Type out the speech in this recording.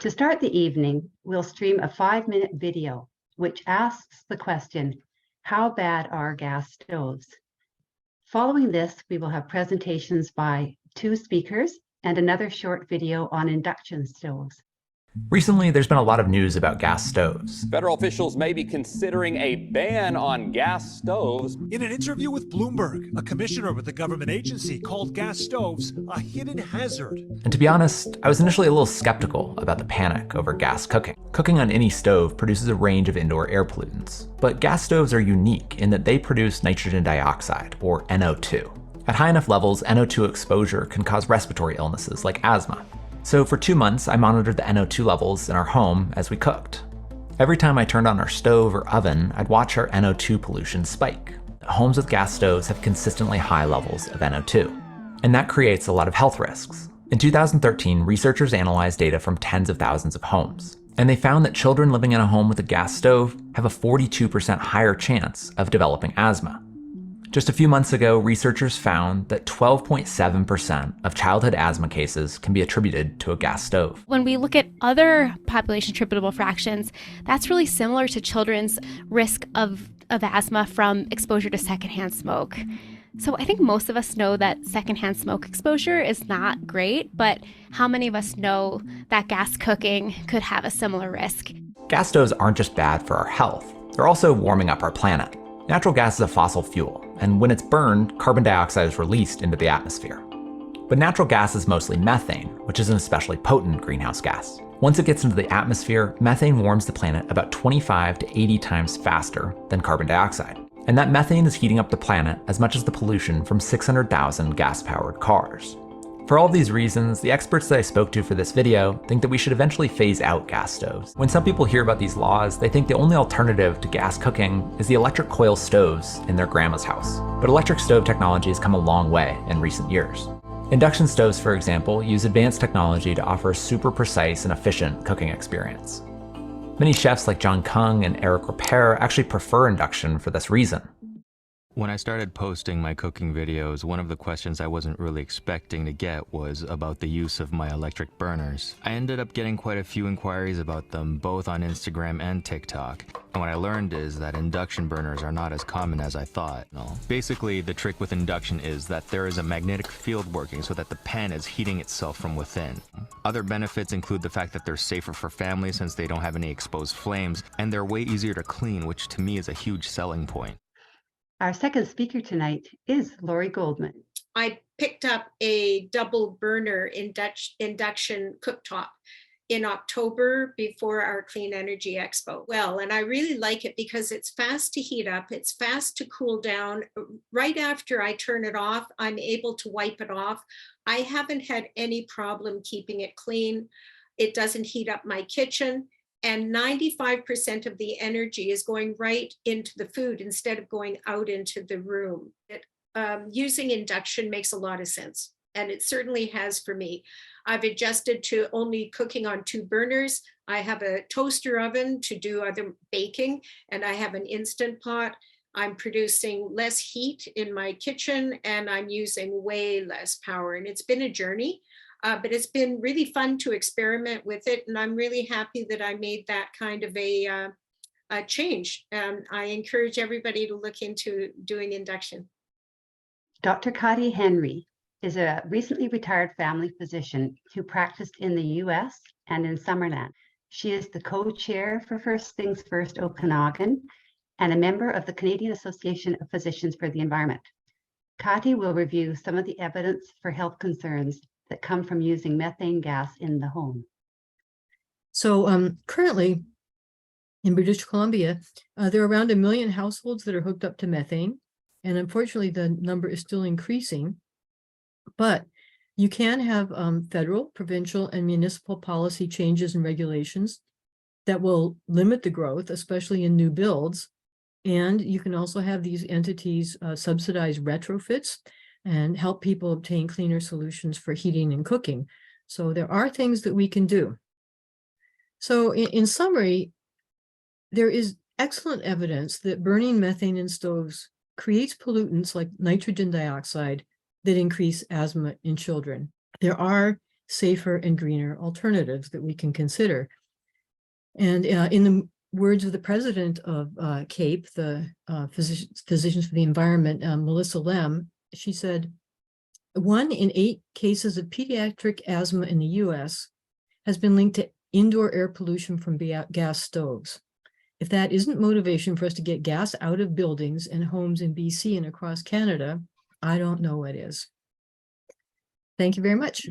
To start the evening, we'll stream a 5-minute video which asks the question, how bad are gas stoves? Following this, we will have presentations by 2 speakers and another short video on induction stoves. Recently, there's been a lot of news about gas stoves. Federal officials may be considering a ban on gas stoves. In an interview with Bloomberg, a commissioner with the government agency called gas stoves a hidden hazard. And to be honest, I was initially a little skeptical about the panic over gas cooking. Cooking on any stove produces a range of indoor air pollutants. But gas stoves are unique in that they produce nitrogen dioxide, or NO2. At high enough levels, NO2 exposure can cause respiratory illnesses like asthma. So for 2 months, I monitored the NO2 levels in our home as we cooked. Every time I turned on our stove or oven, I'd watch our NO2 pollution spike. Homes with gas stoves have consistently high levels of NO2, and that creates a lot of health risks. In 2013, researchers analyzed data from tens of thousands of homes, and they found that children living in a home with a gas stove have a 42% higher chance of developing asthma. Just a few months ago, researchers found that 12.7% of childhood asthma cases can be attributed to a gas stove. When we look at other population attributable fractions, that's really similar to children's risk of asthma from exposure to secondhand smoke. So I think most of us know that secondhand smoke exposure is not great, but how many of us know that gas cooking could have a similar risk? Gas stoves aren't just bad for our health, they're also warming up our planet. Natural gas is a fossil fuel, and when it's burned, carbon dioxide is released into the atmosphere. But natural gas is mostly methane, which is an especially potent greenhouse gas. Once it gets into the atmosphere, methane warms the planet about 25 to 80 times faster than carbon dioxide. And that methane is heating up the planet as much as the pollution from 600,000 gas-powered cars. For all of these reasons, the experts that I spoke to for this video think that we should eventually phase out gas stoves. When some people hear about these laws, they think the only alternative to gas cooking is the electric coil stoves in their grandma's house. But electric stove technology has come a long way in recent years. Induction stoves, for example, use advanced technology to offer a super precise and efficient cooking experience. Many chefs like John Kung and Eric Repair actually prefer induction for this reason. When I started posting my cooking videos, one of the questions I wasn't really expecting to get was about the use of my electric burners. I ended up getting quite a few inquiries about them, both on Instagram and TikTok. And what I learned is that induction burners are not as common as I thought. Basically, the trick with induction is that there is a magnetic field working so that the pan is heating itself from within. Other benefits include the fact that they're safer for families since they don't have any exposed flames, and they're way easier to clean, which to me is a huge selling point. Our second speaker tonight is Lori Goldman. I picked up a double burner induction cooktop in October before our Clean Energy Expo. And I really like it because it's fast to heat up, it's fast to cool down. Right after I turn it off, I'm able to wipe it off. I haven't had any problem keeping it clean. It doesn't heat up my kitchen. And 95% of the energy is going right into the food instead of going out into the room. Using induction makes a lot of sense, and it certainly has for me. I've adjusted to only cooking on 2 burners. I have a toaster oven to do other baking, and I have an Instant Pot. I'm producing less heat in my kitchen, and I'm using way less power, and it's been a journey. But it's been really fun to experiment with it, and I'm really happy that I made that kind of a change. I encourage everybody to look into doing induction. Dr. Khati Henry is a recently retired family physician who practiced in the US and in Summerland. She is the co-chair for First Things First Okanagan and a member of the Canadian Association of Physicians for the Environment. Khati will review some of the evidence for health concerns that come from using methane gas in the home. So currently in British Columbia, there are around 1 million households that are hooked up to methane. And unfortunately, the number is still increasing. But you can have federal, provincial, and municipal policy changes and regulations that will limit the growth, especially in new builds. And you can also have these entities subsidize retrofits and help people obtain cleaner solutions for heating and cooking. So there are things that we can do. So in summary, there is excellent evidence that burning methane in stoves creates pollutants like nitrogen dioxide that increase asthma in children. There are safer and greener alternatives that we can consider. And in the words of the president of CAPE, the Physicians for the Environment, Melissa Lem, she said, 1 in 8 cases of pediatric asthma in the US has been linked to indoor air pollution from gas stoves. If that isn't motivation for us to get gas out of buildings and homes in BC and across Canada, I don't know what is. Thank you very much.